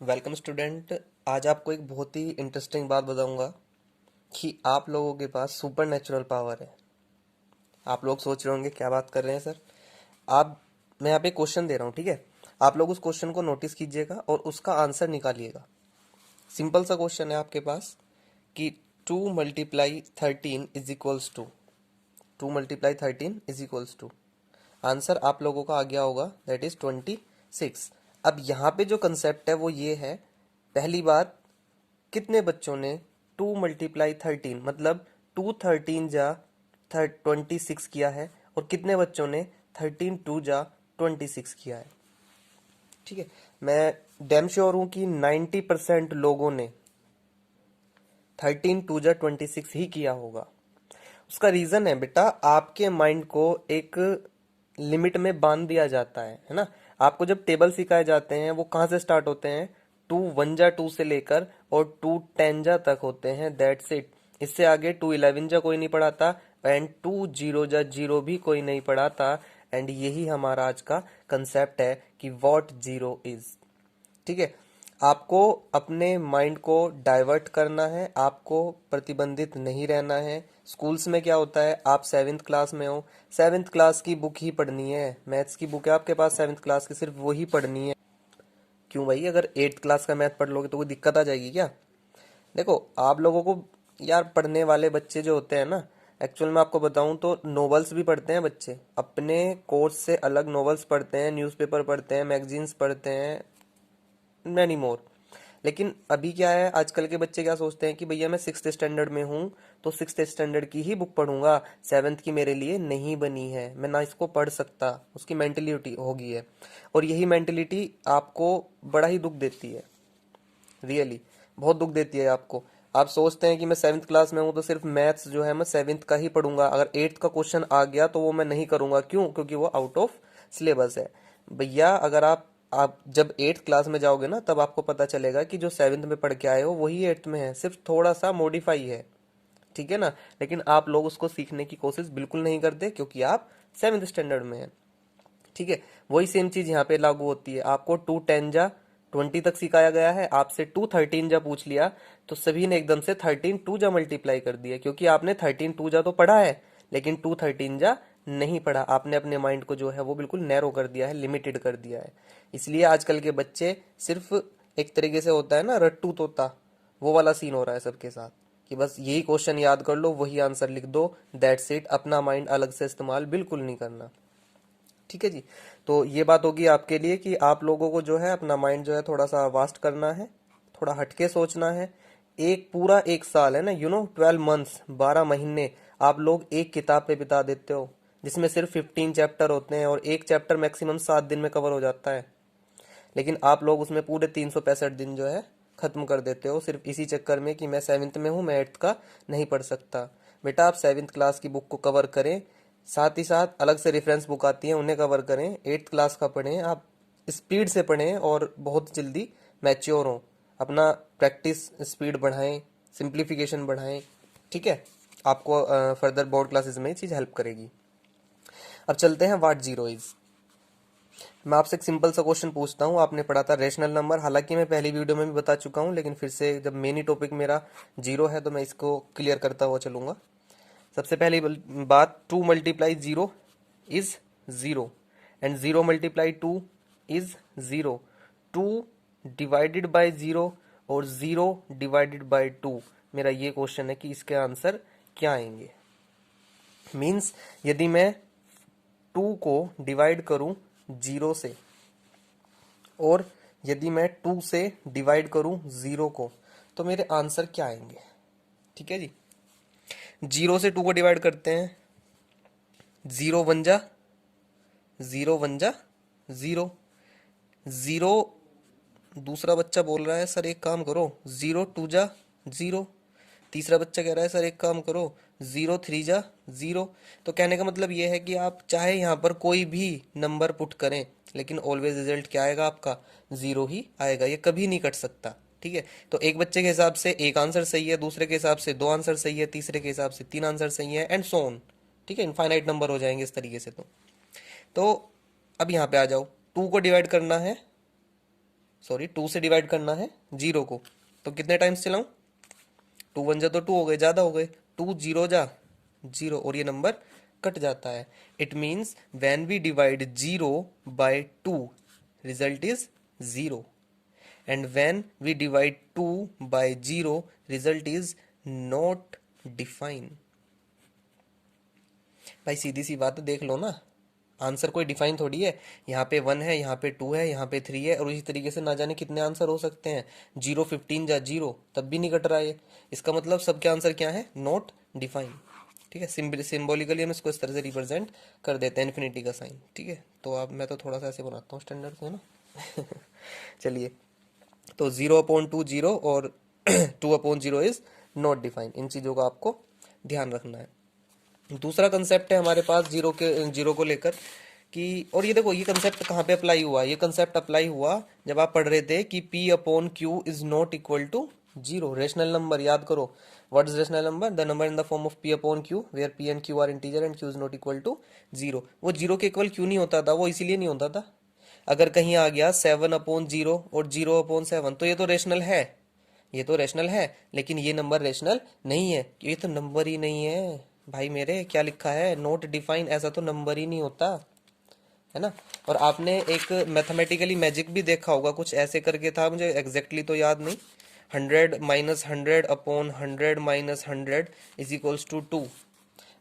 Welcome student. आज आपको एक बहुत ही इंटरेस्टिंग बात बताऊंगा कि आप लोगों के पास सुपर नेचुरल पावर है। आप लोग सोच रहे होंगे क्या बात कर रहे हैं सर। आप मैं यहाँ पे क्वेश्चन दे रहा हूँ, ठीक है। आप लोग उस क्वेश्चन को नोटिस कीजिएगा और उसका आंसर निकालिएगा। सिंपल सा क्वेश्चन है आपके पास कि 2 × 13 = 2 आंसर आप लोगों का आ गया होगा, दैट इज 26। अब यहाँ पे जो कंसेप्ट है वो ये है। पहली बात, कितने बच्चों ने 2 × 13 मतलब 2 13 जा 26 किया है, और कितने बच्चों ने 13 2 जा 26 किया है। ठीक है, मैं डैम श्योर हूं कि 90% लोगों ने 13 2 जा 26 ही किया होगा। उसका रीजन है बेटा, आपके माइंड को एक लिमिट में बांध दिया जाता है ना। आपको जब टेबल सिखाए जाते हैं वो कहाँ से स्टार्ट होते हैं, 2 1 जा 2 से लेकर और 2 10 जा तक होते हैं, दैट्स इट। इससे आगे 2 11 जा कोई नहीं पढ़ाता, एंड 2 0 जा 0 भी कोई नहीं पढ़ाता। एंड यही हमारा आज का कंसेप्ट है कि व्हाट जीरो इज। ठीक है, आपको अपने माइंड को डाइवर्ट करना है, आपको प्रतिबंधित नहीं रहना है। स्कूल्स में क्या होता है, आप 7th क्लास में हो, 7th क्लास की बुक ही पढ़नी है। मैथ्स की बुक है आपके पास 7th क्लास की, सिर्फ वही पढ़नी है। क्यों भाई, अगर 8th क्लास का मैथ पढ़ लोगे तो कोई दिक्कत आ जाएगी क्या? देखो, आप लोगों को यार, पढ़ने वाले बच्चे जो होते हैं ना, एक्चुअल में आपको बताऊं तो नॉवेल्स भी पढ़ते हैं बच्चे, अपने कोर्स से अलग नॉवेल्स पढ़ते हैं, न्यूज़पेपर पढ़ते हैं, मैगजीन्स पढ़ते हैं, मैनी मोर। लेकिन अभी क्या है, आजकल के बच्चे क्या सोचते हैं कि भैया मैं 6th स्टैंडर्ड में हूँ तो 6th स्टैंडर्ड की ही बुक पढ़ूंगा, 7th की मेरे लिए नहीं बनी है, मैं ना इसको पढ़ सकता। उसकी मेंटेलिटी होगी है, और यही मेंटेलिटी आपको बड़ा ही दुख देती है। रियली बहुत दुख देती है आपको। आप सोचते हैं कि मैं 7th क्लास में हूँ तो सिर्फ मैथ्स जो है मैं 7th का ही पढ़ूंगा, अगर 8th का क्वेश्चन आ गया तो वो मैं नहीं करूंगा। क्यों? क्योंकि वो आउट ऑफ सिलेबस है। भैया, अगर आप जब 8th क्लास में जाओगे ना, तब आपको पता चलेगा कि जो 7th में पढ़ के आए हो वही 8th में है, सिर्फ थोड़ा सा मॉडिफाई है। ठीक है ना। लेकिन आप लोग उसको सीखने की कोशिश बिल्कुल नहीं करते क्योंकि आप 7th स्टैंडर्ड में हैं। ठीक है, वही सेम चीज यहाँ पे लागू होती है। आपको 2 10 जा 20 तक सिखाया गया है, आपसे 2 13 जा पूछ लिया तो सभी ने एकदम से 13 2 जा मल्टीप्लाई कर दिया, क्योंकि आपने 13 2 जा तो पढ़ा है, लेकिन 2 13 जा नहीं पढ़ा। आपने अपने माइंड को जो है वो बिल्कुल नैरो कर दिया है, लिमिटेड कर दिया है। इसलिए आजकल के बच्चे सिर्फ, एक तरीके से होता है ना रट्टू तोता, वो वाला सीन हो रहा है सबके साथ, कि बस यही क्वेश्चन याद कर लो, वही आंसर लिख दो, दैट्स इट। अपना माइंड अलग से इस्तेमाल बिल्कुल नहीं करना। ठीक है जी। तो ये बात होगी आपके लिए कि आप लोगों को जो है अपना माइंड जो है थोड़ा सा वास्ट करना है, थोड़ा हटके सोचना है। एक पूरा एक साल है ना, 12 मंथ्स, 12 महीने आप लोग एक किताब पे बिता देते हो, जिसमें सिर्फ 15 चैप्टर होते हैं, और एक चैप्टर मैक्सिमम 7 दिन में कवर हो जाता है। लेकिन आप लोग उसमें पूरे 365 दिन जो है खत्म कर देते हो, सिर्फ इसी चक्कर में कि मैं 7th में हूँ, मैं 8th का नहीं पढ़ सकता। बेटा, आप 7th क्लास की बुक को कवर करें, साथ ही साथ अलग से रेफरेंस बुक आती है उन्हें कवर करें। 8th क्लास का पढ़ें, आप स्पीड से पढ़ें और बहुत जल्दी मैच्योर हों। अपना प्रैक्टिस स्पीड बढ़ाएं, सिंप्लीफिकेशन बढ़ाएं। ठीक है, आपको फर्दर बोर्ड क्लासेस में ये चीज़ हेल्प करेगी। अब चलते हैं व्हाट जीरो इज। मैं आपसे एक सिंपल सा क्वेश्चन पूछता हूँ। आपने पढ़ा था रेशनल नंबर, हालांकि मैं पहली वीडियो में भी बता चुका हूँ, लेकिन फिर से जब मेन ही टॉपिक मेरा जीरो है तो मैं इसको क्लियर करता हुआ चलूंगा। सबसे पहली बात, 2 × 0 is 0, and 0 × 2 is 0। 2 divided by 0 और 0 डिवाइडेड बाय 2, मेरा ये क्वेश्चन है कि इसके आंसर क्या आएंगे। मीन्स, यदि मैं 2 को डिवाइड करूं 0 से, और यदि मैं 2 से डिवाइड करूं 0 को, तो मेरे आंसर क्या आएंगे। ठीक है जी। 0 से 2 को डिवाइड करते हैं, 0 1 जा 0, 0। दूसरा बच्चा बोल रहा है सर एक काम करो, 0 2 जा 0। तीसरा बच्चा कह रहा है सर एक काम करो, 0 3 जा 0। तो कहने का मतलब ये है कि आप चाहे यहाँ पर कोई भी नंबर पुट करें, लेकिन ऑलवेज रिजल्ट क्या आएगा आपका, 0 ही आएगा, ये कभी नहीं कट सकता। ठीक है, तो एक बच्चे के हिसाब से एक आंसर सही है, दूसरे के हिसाब से 2 आंसर सही है, तीसरे के हिसाब से 3 आंसर सही है, एंड सो ऑन। ठीक है, इनफाइनाइट नंबर हो जाएंगे इस तरीके से। तो अब यहाँ पे आ जाओ, 2 को डिवाइड करना है सॉरी 2 से डिवाइड करना है जीरो को, तो कितने टाइम्स चलाऊं? 2 वन जा तो 2 हो गए, ज्यादा हो गए, 2 जीरो जा जीरो, और ये नंबर कट जाता है। It means when we divide zero by 2 result is zero, and when we divide 2 by zero result is not define. भाई सीधी सी बात है, देख लो ना, आंसर कोई डिफाइन थोड़ी है। यहाँ पे 1 है, यहाँ पे 2 है, यहाँ पे 3 है, और इसी तरीके से ना जाने कितने आंसर हो सकते हैं। 0 15 जा जीरो, तब भी नहीं कट रहा है। इसका मतलब सबके आंसर क्या है? Not define. ठीक है, सिंबॉलिकली हम इसको इस तरह से रिप्रेजेंट कर देते हैं, इन्फिनिटी का साइन। ठीक है, तो अब मैं तो थोड़ा सा ऐसे बनाता हूँ स्टैंडर्ड से, है ना। चलिए, तो 0/2 जीरो और 2/0 इज नॉट डिफाइन। इन चीज़ों का आपको ध्यान रखना है। दूसरा कंसेप्ट है हमारे पास जीरो को लेकर कि, और ये देखो ये कंसेप्ट कहाँ पे अप्लाई हुआ? ये कंसेप्ट अप्लाई हुआ जब आप पढ़ रहे थे कि P/Q is not equal to zero. Rational number याद करो, what is rational number? The number in the form of P/Q where P and Q are integer and Q is not equal to zero. वो zero के equal क्यों नहीं होता था? वो इसीलिए नहीं होता था, अगर कहीं आ गया 7/0 और 0/7 तो ये तो रेशनल है, ये तो रेशनल है, लेकिन ये नंबर रेशनल नहीं है, ये तो नंबर ही नहीं है। भाई मेरे क्या लिखा है? नोट डिफाइन, ऐसा तो नंबर ही नहीं होता, है ना। और आपने एक मैथमेटिकली मैजिक भी देखा होगा, कुछ ऐसे करके था, मुझे एग्जैक्टली तो याद नहीं। 100 - 100 / 100 - 100 इज इक्वल्स टू 2,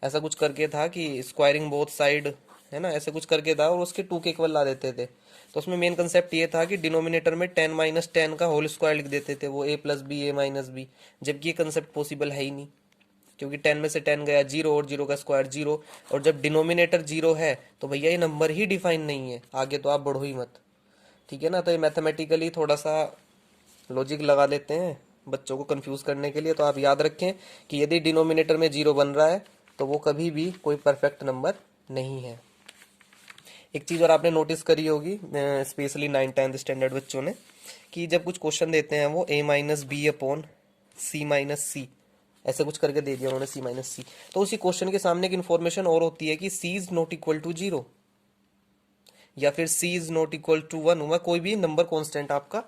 ऐसा कुछ करके था कि स्क्वायरिंग बोथ साइड, है ना, ऐसे कुछ करके था, और उसके 2 के इक्वल ला देते थे। तो उसमें मेन कंसेप्ट ये था कि डिनोमिनेटर में 10 - 10 का होल स्क्वायर लिख देते थे, वो a + b a - b, जबकि ये कंसेप्ट पॉसिबल है ही नहीं, क्योंकि 10 में से 10 गया जीरो, और जीरो का स्क्वायर जीरो, और जब डिनोमिनेटर जीरो है तो भैया ये नंबर ही डिफाइन नहीं है, आगे तो आप बढ़ो ही मत। ठीक है ना, तो ये मैथमेटिकली थोड़ा सा लॉजिक लगा लेते हैं बच्चों को कंफ्यूज करने के लिए। तो आप याद रखें कि यदि डिनोमिनेटर में जीरो बन रहा है तो वो कभी भी कोई परफेक्ट नंबर नहीं है। एक चीज़ और आपने नोटिस करी होगी, स्पेशली 9th-10th स्टैंडर्ड बच्चों ने, कि जब कुछ क्वेश्चन देते हैं वो a - b/c - c, ऐसे कुछ करके दे दिया उन्होंने, c - c, तो उसी क्वेश्चन के सामने एक इन्फॉर्मेशन और होती है कि c is not equal to zero, या फिर c is not equal to 1, हुआ कोई भी नंबर कांस्टेंट आपका,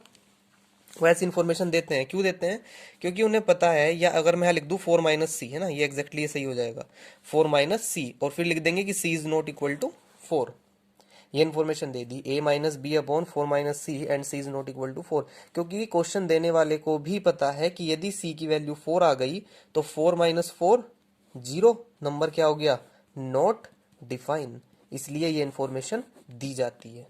वो ऐसी इन्फॉर्मेशन देते हैं। क्यों देते हैं? क्योंकि उन्हें पता है, या अगर मैं लिख दूं 4 - c, है ना, ये एग्जैक्टली ये सही हो जाएगा, 4 - c, और फिर लिख देंगे कि c is not equal to 4, ये इन्फॉर्मेशन दे दी, a - b/4 - c and c is not equal to 4, क्योंकि क्वेश्चन देने वाले को भी पता है कि यदि c की वैल्यू 4 आ गई तो 4 - 4 जीरो, नंबर क्या हो गया? नॉट डिफाइन, इसलिए ये इन्फॉर्मेशन दी जाती है।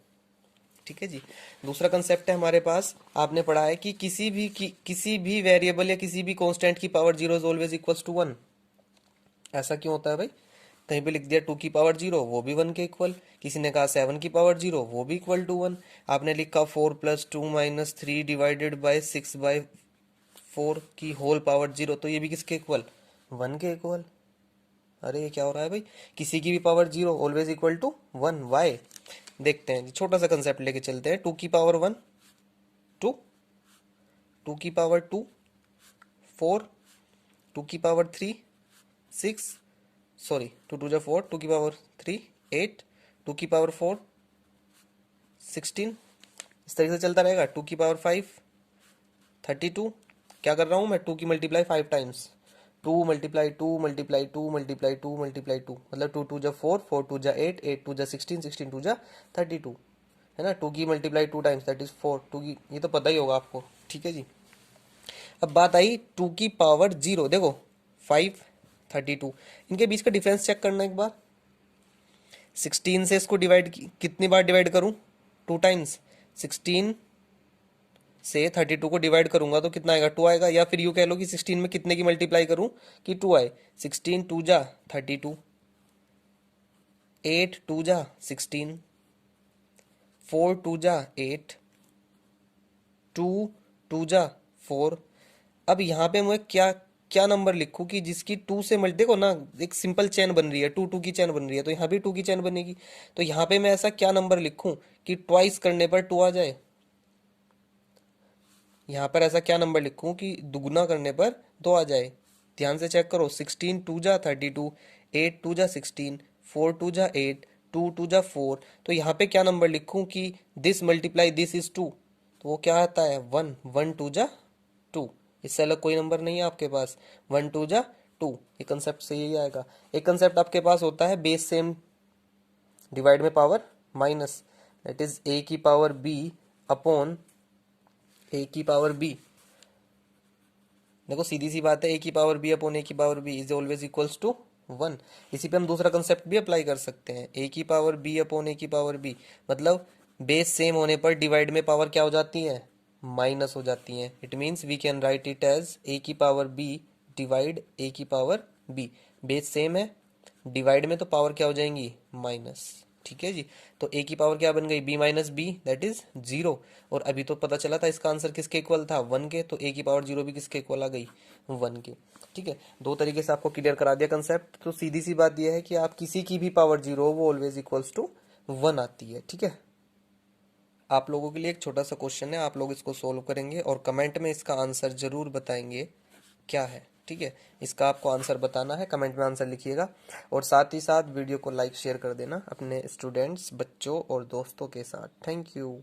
ठीक है जी। दूसरा कंसेप्ट है हमारे पास, आपने पढ़ा है कि किसी भी वेरिएबल या किसी भी कांस्टेंट की power zero is always equals to 1। ऐसा क्यों होता है भाई? कहीं पे लिख दिया 2 की पावर जीरो, वो भी 1 के इक्वल, किसी ने कहा 7 की पावर जीरो, वो भी इक्वल टू 1, आपने लिखा 4 + 2 - 3 डिवाइडेड बाय 6/4 की होल पावर जीरो, तो ये भी किसके इक्वल? 1 के इक्वल। अरे ये क्या हो रहा है भाई? किसी की भी power zero always equal to 1, why? देखते हैं, छोटा सा कंसेप्ट लेके चलते हैं। 2 की पावर 1 2, 2 की पावर 2 4, 2 की पावर 3 6, सॉरी 2 2 जा 4, 2 की पावर 3 8, 2 की पावर 4 16, इस तरीके से चलता रहेगा। 2 की पावर 5 32, क्या कर रहा हूँ मैं? 2 की मल्टीप्लाई 5 टाइम्स, 2 × 2 × 2 × 2 × 2, मतलब 2 2 जा 4, 4 2 जा 8, 8 2 जा 16, 16 2 जा 32, है ना। 2 की मल्टीप्लाई 2 टाइम्स दैट इज 4, 2 की, ये तो पता ही होगा आपको। ठीक है जी। अब बात आई 2 की पावर जीरो, देखो 5 32, इनके बीच का डिफरेंस चेक करना एक बार। 16 से इसको डिवाइड कितनी बार डिवाइड करूं? 2 टाइम्स। 16 से 32 को डिवाइड करूंगा तो कितना आएगा? 2 आएगा। या फिर यूं कह लो कि 16 में कितने की मल्टीप्लाई करूं कि 2 आए? 16 2 जा 32, 8 2 जा 16, 4 2 जा 8, 2 2 जा 4। अब यहाँ पे मैं क्या क्या नंबर लिखूं कि जिसकी 2 से मल्टी, देखो ना एक सिंपल चेन बन रही है, 2 2 की चेन बन रही है, तो यहाँ भी 2 की चेन बनेगी। तो यहाँ पे मैं ऐसा क्या नंबर लिखूं कि ट्वाइस करने पर 2 आ जाए? यहाँ पर ऐसा क्या नंबर लिखूं कि दुगुना करने पर 2 आ जाए? ध्यान से चेक करो। 16 2 जा 32, 8 2 जा 16, 4 2 जा 8, 2 2 जा 4, तो यहाँ पे क्या नंबर लिखूं कि दिस मल्टीप्लाई दिस इज 2? तो वो क्या आता है, 1, 1 2 जा 2, इससे अलग कोई नंबर नहीं है आपके पास, 1 2 जा 2, ये कंसेप्ट से यही आएगा। एक कंसेप्ट आपके पास होता है बेस सेम डिवाइड में power minus, that is a की पावर बी अपॉन ए की पावर बी। देखो सीधी सी बात है, ए की पावर बी अपॉन ए की power b is always equals to 1। इसी पे हम दूसरा कंसेप्ट भी अप्लाई कर सकते हैं, ए की पावर बी अपॉन ए की पावर बी, मतलब बेस सेम होने पर डिवाइड में पावर क्या हो जाती है, माइनस हो जाती है। It means we can write it as a की पावर बी डिवाइड ए की पावर बी। बेस सेम है, डिवाइड में तो पावर क्या हो जाएंगी, माइनस। ठीक है जी। तो ए की पावर क्या बन गई, b minus b, that is 0। और अभी तो पता चला था इसका आंसर किसके इक्वल था, 1 के, तो ए की पावर 0 भी किसके इक्वल आ गई, 1 के। ठीक है, दो तरीके से आपको क्लियर करा दिया कंसेप्ट। तो सीधी सी बात यह है कि आप किसी की भी पावर 0 वो ऑलवेज इक्वल्स टू 1 आती है। ठीक है, आप लोगों के लिए एक छोटा सा क्वेश्चन है, आप लोग इसको सोल्व करेंगे और कमेंट में इसका आंसर जरूर बताएंगे क्या है। ठीक है, इसका आपको आंसर बताना है, कमेंट में आंसर लिखिएगा। और साथ ही साथ वीडियो को लाइक शेयर कर देना अपने स्टूडेंट्स, बच्चों और दोस्तों के साथ। Thank you.